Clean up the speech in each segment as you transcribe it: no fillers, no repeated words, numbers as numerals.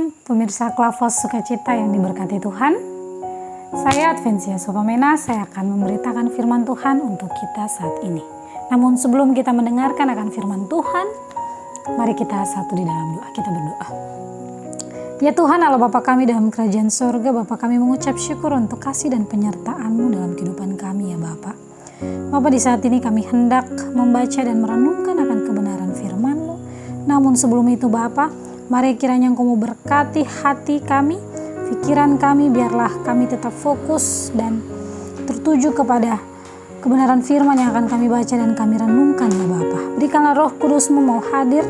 Shalom pemirsa Klavos Sukacita yang diberkati Tuhan. Saya Advensia Sopamena, saya akan memberitakan firman Tuhan untuk kita saat ini. Namun sebelum kita mendengarkan akan firman Tuhan, mari kita satu di dalam doa, kita berdoa. Ya Tuhan Allah Bapa kami dalam kerajaan sorga, Bapa kami mengucap syukur untuk kasih dan penyertaan-Mu dalam kehidupan kami ya Bapa. Bapa di saat ini kami hendak membaca dan merenungkan akan kebenaran firman-Mu. Namun sebelum itu Bapa, mari kiranya Engkau memberkati hati kami, pikiran kami, biarlah kami tetap fokus dan tertuju kepada kebenaran firman yang akan kami baca dan kami renungkan ya Bapa. Berikanlah Roh Kudus-Mu mau hadir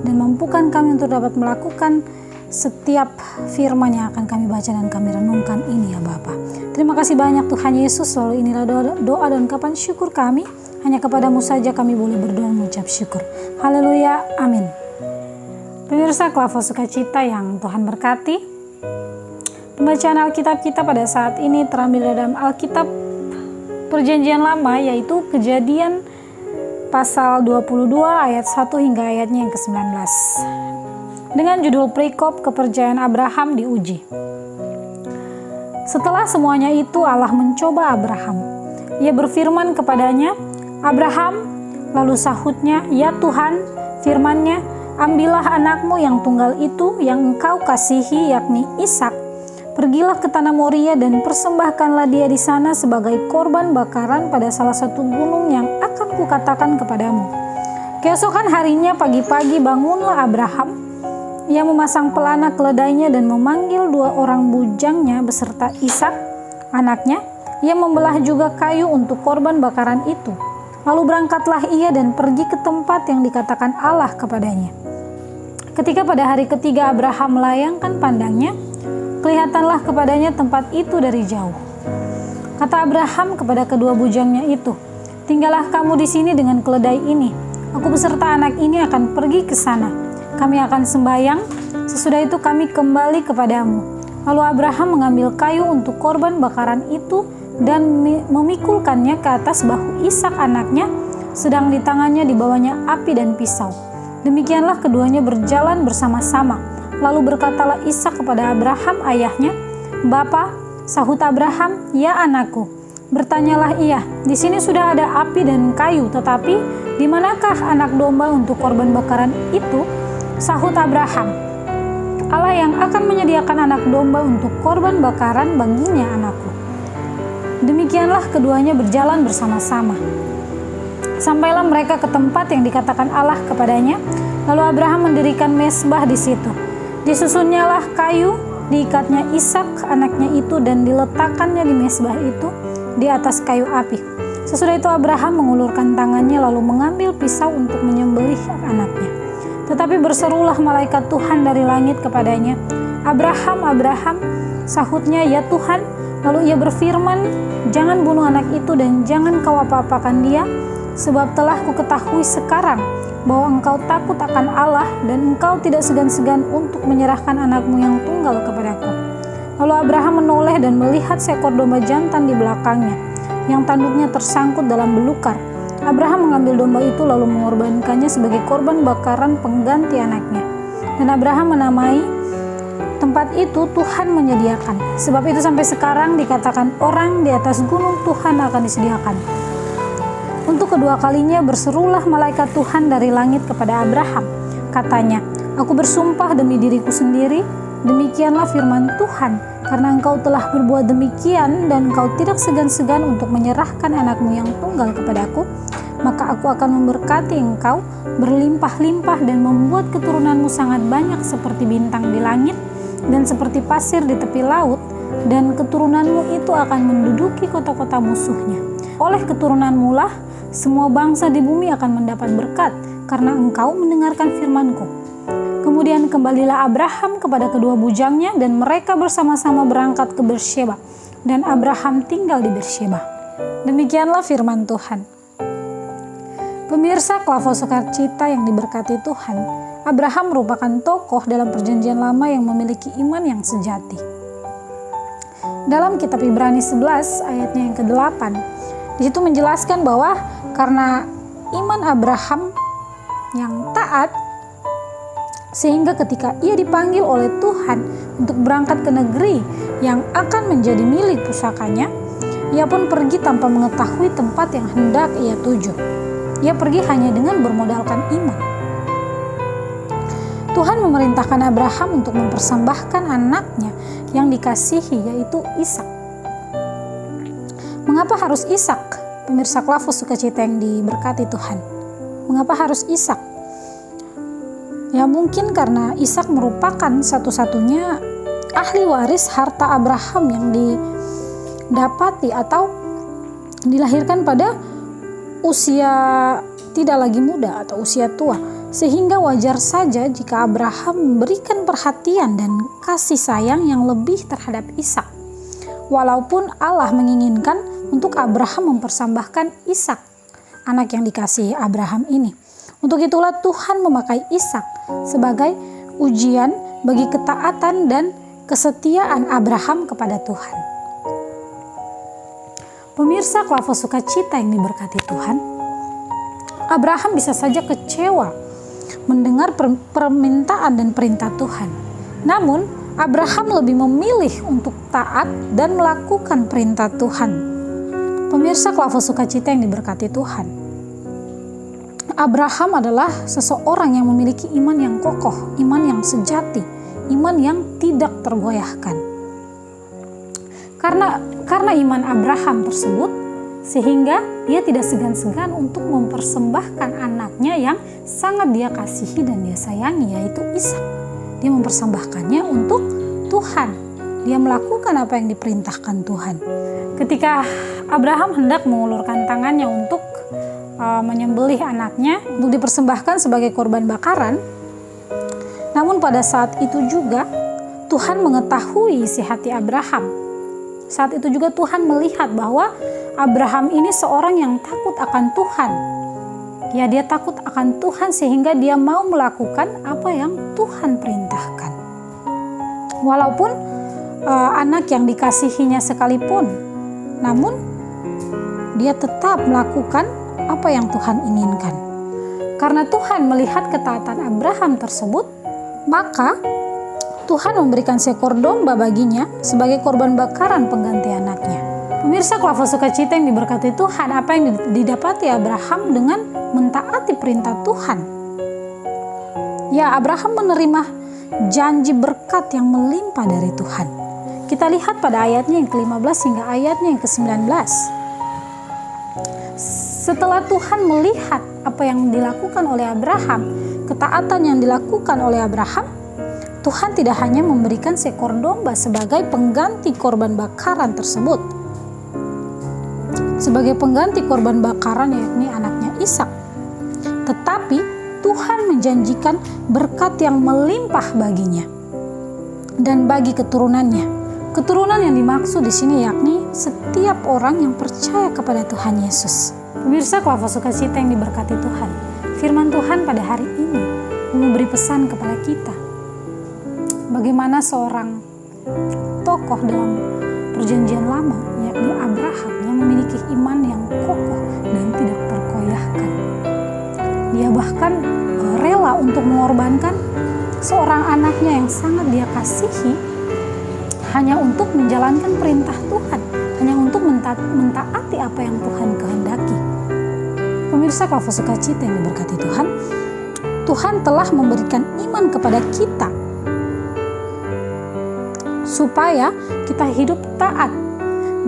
dan mampukan kami untuk dapat melakukan setiap firman yang akan kami baca dan kami renungkan ini ya Bapa. Terima kasih banyak Tuhan Yesus, selalu inilah doa dan ungkapan syukur kami. Hanya kepadamu saja kami boleh berdoa dan mengucap syukur. Haleluya, amin. Pemirsa Klavos Sukacita yang Tuhan berkati, pembacaan Alkitab kita pada saat ini terambil dalam Alkitab Perjanjian Lama, yaitu Kejadian pasal 22 ayat 1 hingga ayatnya yang ke-19. Dengan judul perikop kepercayaan Abraham diuji. Setelah semuanya itu Allah mencoba Abraham. Ia berfirman kepadanya, "Abraham," lalu sahutnya, "Ya Tuhan," firman-Nya, "Ambillah anakmu yang tunggal itu yang engkau kasihi, yakni Ishak. Pergilah ke tanah Moria dan persembahkanlah dia di sana sebagai korban bakaran pada salah satu gunung yang akan kukatakan kepadamu." Keesokan harinya pagi-pagi bangunlah Abraham. Ia memasang pelana keledainya dan memanggil 2 orang bujangnya beserta Ishak, anaknya. Ia membelah juga kayu untuk korban bakaran itu. Lalu berangkatlah ia dan pergi ke tempat yang dikatakan Allah kepadanya. Ketika pada hari ketiga Abraham melayangkan pandangnya, kelihatanlah kepadanya tempat itu dari jauh. Kata Abraham kepada kedua bujangnya itu, "Tinggallah kamu di sini dengan keledai ini. Aku beserta anak ini akan pergi ke sana. Kami akan sembahyang, sesudah itu kami kembali kepadamu." Lalu Abraham mengambil kayu untuk korban bakaran itu dan memikulkannya ke atas bahu Ishak anaknya, sedang di tangannya dibawanya api dan pisau. Demikianlah keduanya berjalan bersama-sama. Lalu berkatalah Ishak kepada Abraham ayahnya, "Bapa," sahut Abraham, "Ya anakku." Bertanyalah ia, "Di sini sudah ada api dan kayu, tetapi di manakah anak domba untuk korban bakaran itu?" Sahut Abraham, "Allah yang akan menyediakan anak domba untuk korban bakaran baginya anakku." Demikianlah keduanya berjalan bersama-sama. Sampailah mereka ke tempat yang dikatakan Allah kepadanya. Lalu Abraham mendirikan mezbah di situ. Disusunnyalah kayu, diikatnya Ishak anaknya itu dan diletakkannya di mezbah itu di atas kayu api. Sesudah itu Abraham mengulurkan tangannya lalu mengambil pisau untuk menyembelih anaknya. Tetapi berserulah malaikat Tuhan dari langit kepadanya, "Abraham, Abraham," sahutnya, "Ya Tuhan." Lalu ia berfirman, "Jangan bunuh anak itu dan jangan kau apa-apakan dia, sebab telah kuketahui sekarang bahwa engkau takut akan Allah dan engkau tidak segan-segan untuk menyerahkan anakmu yang tunggal kepadaku." Lalu Abraham menoleh dan melihat seekor domba jantan di belakangnya, yang tanduknya tersangkut dalam belukar. Abraham mengambil domba itu lalu mengorbankannya sebagai korban bakaran pengganti anaknya. Dan Abraham menamai tempat itu Tuhan menyediakan. Sebab itu sampai sekarang dikatakan orang di atas gunung Tuhan akan disediakan. Untuk kedua kalinya berserulah malaikat Tuhan dari langit kepada Abraham. Katanya, "Aku bersumpah demi diriku sendiri, demikianlah firman Tuhan, karena engkau telah berbuat demikian dan engkau tidak segan-segan untuk menyerahkan anakmu yang tunggal kepadaku, maka aku akan memberkati engkau berlimpah-limpah dan membuat keturunanmu sangat banyak seperti bintang di langit dan seperti pasir di tepi laut, dan keturunanmu itu akan menduduki kota-kota musuhnya. Oleh keturunanmu lah semua bangsa di bumi akan mendapat berkat, karena engkau mendengarkan firman-Ku." Kemudian kembalilah Abraham kepada kedua bujangnya dan mereka bersama-sama berangkat ke Beersheba, dan Abraham tinggal di Beersheba. Demikianlah firman Tuhan. Pemirsa Klavos Sukacita yang diberkati Tuhan, Abraham merupakan tokoh dalam Perjanjian Lama yang memiliki iman yang sejati. Dalam kitab Ibrani 11 ayatnya yang ke-8, di situ menjelaskan bahwa karena iman Abraham yang taat, Sehingga ketika ia dipanggil oleh Tuhan untuk berangkat ke negeri yang akan menjadi milik pusakanya, ia pun pergi tanpa mengetahui tempat yang hendak ia tuju. Ia pergi hanya dengan bermodalkan iman. Tuhan memerintahkan Abraham untuk mempersembahkan anaknya yang dikasihi, yaitu Ishak. Mengapa harus Ishak? Pemirsa Klafus Sukacita yang diberkati Tuhan. Mengapa harus Ishak? Ya mungkin karena Ishak merupakan satu-satunya ahli waris harta Abraham yang didapati atau dilahirkan pada usia tidak lagi muda atau usia tua, sehingga wajar saja jika Abraham memberikan perhatian dan kasih sayang yang lebih terhadap Ishak. Walaupun Allah menginginkan untuk Abraham mempersembahkan Ishak, anak yang dikasihi Abraham ini. Untuk itulah Tuhan memakai Ishak sebagai ujian bagi ketaatan dan kesetiaan Abraham kepada Tuhan. Pemirsa Klafus Sukacita yang diberkati Tuhan, Abraham bisa saja kecewa mendengar permintaan dan perintah Tuhan. Namun, Abraham lebih memilih untuk taat dan melakukan perintah Tuhan. Pemirsa Klafus Sukacita yang diberkati Tuhan, Abraham adalah seseorang yang memiliki iman yang kokoh, iman yang sejati, iman yang tidak tergoyahkan. Karena iman Abraham tersebut, sehingga dia tidak segan-segan untuk mempersembahkan anaknya yang sangat dia kasihi dan dia sayangi, yaitu Ishak. Dia mempersembahkannya untuk Tuhan. Dia melakukan apa yang diperintahkan Tuhan. Ketika Abraham hendak mengulurkan tangannya untuk menyembelih anaknya untuk dipersembahkan sebagai korban bakaran, namun pada saat itu juga Tuhan mengetahui isi hati Abraham. Saat itu juga Tuhan melihat bahwa Abraham ini seorang yang takut akan Tuhan. Ya, dia takut akan Tuhan sehingga dia mau melakukan apa yang Tuhan perintahkan. Walaupun anak yang dikasihinya sekalipun, namun dia tetap melakukan apa yang Tuhan inginkan. Karena Tuhan melihat ketaatan Abraham tersebut, maka Tuhan memberikan seekor domba baginya sebagai korban bakaran pengganti anaknya. Pemirsa Klafus Sukacita yang diberkati Tuhan, apa yang didapati Abraham dengan mentaati perintah Tuhan? Ya, Abraham menerima janji berkat yang melimpah dari Tuhan. Kita lihat pada ayatnya yang ke-15 hingga ayatnya yang ke-19. Setelah Tuhan melihat apa yang dilakukan oleh Abraham, ketaatan yang dilakukan oleh Abraham, Tuhan tidak hanya memberikan seekor domba sebagai pengganti korban bakaran tersebut, sebagai pengganti korban bakaran yakni anaknya Ishak, tetapi Tuhan menjanjikan berkat yang melimpah baginya dan bagi keturunannya. Keturunan yang dimaksud di sini yakni setiap orang yang percaya kepada Tuhan Yesus. Pemirsa Klafus Sukacita yang diberkati Tuhan, firman Tuhan pada hari ini memberi pesan kepada kita bagaimana seorang tokoh dalam perjanjian lama yakni Abraham yang memiliki iman yang kokoh dan tidak terkoyahkan. Dia bahkan rela untuk mengorbankan seorang anaknya yang sangat dia kasihi hanya untuk menjalankan perintah Tuhan, hanya untuk mentaati apa yang Tuhan kehendaki. Pemirsa Klafus Sukacita yang diberkati Tuhan, Tuhan telah memberikan iman kepada kita supaya kita hidup taat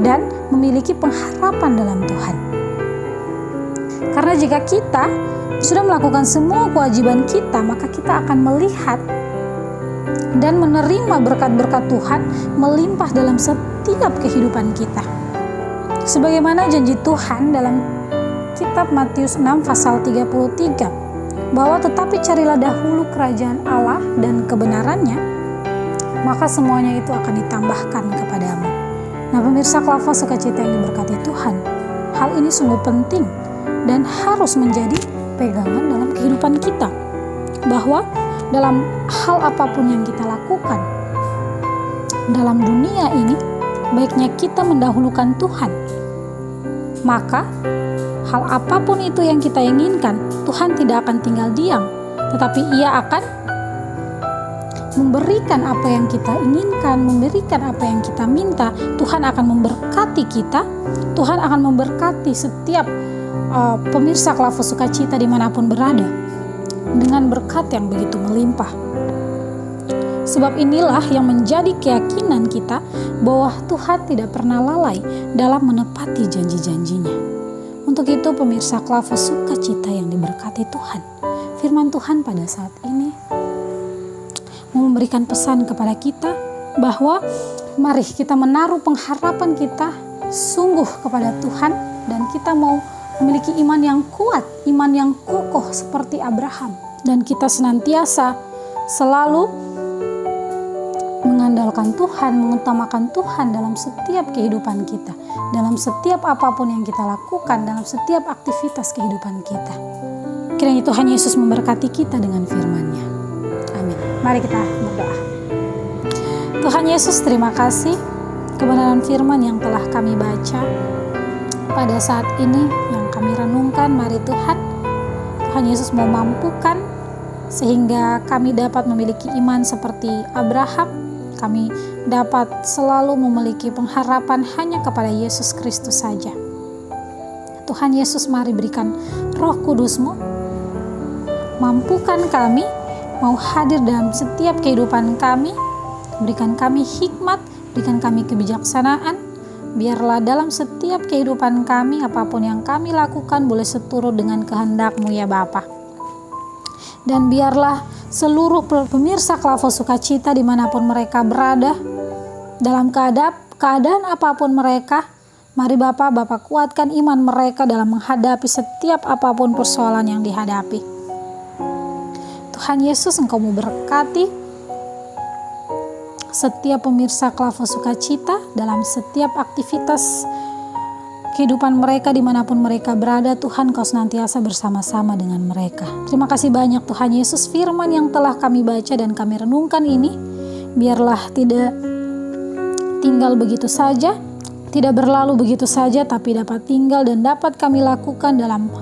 dan memiliki pengharapan dalam Tuhan. Karena jika kita sudah melakukan semua kewajiban kita, maka kita akan melihat dan menerima berkat-berkat Tuhan melimpah dalam setiap kehidupan kita. Sebagaimana janji Tuhan dalam kitab Matius 6 pasal 33, bahwa tetapi carilah dahulu kerajaan Allah dan kebenarannya, maka semuanya itu akan ditambahkan kepadamu. Nah, pemirsa Klafus Sukacita yang diberkati Tuhan, hal ini sungguh penting dan harus menjadi pegangan dalam kehidupan kita, bahwa dalam hal apapun yang kita lakukan dalam dunia ini, baiknya kita mendahulukan Tuhan. Maka hal apapun itu yang kita inginkan, Tuhan tidak akan tinggal diam, tetapi Ia akan memberikan apa yang kita inginkan, memberikan apa yang kita minta, Tuhan akan memberkati kita. Tuhan akan memberkati setiap pemirsa Klavo Sukacita dimanapun berada dengan berkat yang begitu melimpah. Sebab inilah yang menjadi keyakinan kita bahwa Tuhan tidak pernah lalai dalam menepati janji-janjinya. Untuk itu pemirsa Klavo Sukacita yang diberkati Tuhan, firman Tuhan pada saat ini memberikan pesan kepada kita bahwa mari kita menaruh pengharapan kita sungguh kepada Tuhan, dan kita mau memiliki iman yang kuat, iman yang kokoh seperti Abraham, dan kita senantiasa selalu mengandalkan Tuhan, mengutamakan Tuhan dalam setiap kehidupan kita, dalam setiap apapun yang kita lakukan, dalam setiap aktivitas kehidupan kita. Kiranya Tuhan Yesus memberkati kita dengan firman-Nya. Amin. Mari kita berdoa. Tuhan Yesus, terima kasih kebenaran firman yang telah kami baca pada saat ini, yang kami renungkan. Mari Tuhan Yesus mau mampukan sehingga kami dapat memiliki iman seperti Abraham. Kami dapat selalu memiliki pengharapan hanya kepada Yesus Kristus saja. Tuhan Yesus, mari berikan Roh Kudus-Mu, mampukan kami mau hadir dalam setiap kehidupan kami. Berikan kami hikmat, berikan kami kebijaksanaan. Biarlah dalam setiap kehidupan kami, apapun yang kami lakukan boleh seturut dengan kehendak-Mu ya Bapa. Dan biarlah seluruh pemirsa Klavo Sukacita dimanapun mereka berada, dalam keadaan apapun mereka, mari Bapak kuatkan iman mereka dalam menghadapi setiap apapun persoalan yang dihadapi. Tuhan Yesus, Engkau mau berkati setiap pemirsa Klavo Sukacita dalam setiap aktivitas kehidupan mereka dimanapun mereka berada. Tuhan, Kau senantiasa bersama-sama dengan mereka. Terima kasih banyak Tuhan Yesus, firman yang telah kami baca dan kami renungkan ini biarlah tidak tinggal begitu saja, tidak berlalu begitu saja, tapi dapat tinggal dan dapat kami lakukan dalam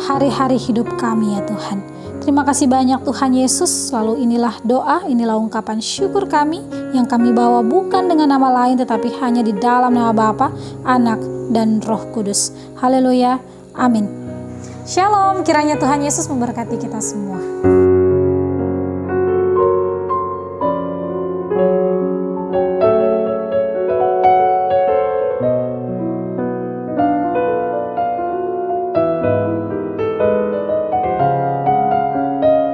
hari-hari hidup kami ya Tuhan. Terima kasih banyak Tuhan Yesus. Lalu inilah doa, inilah ungkapan syukur kami yang kami bawa bukan dengan nama lain tetapi hanya di dalam nama Bapa, Anak, dan Roh Kudus. Haleluya. Amin. Shalom. Kiranya Tuhan Yesus memberkati kita semua.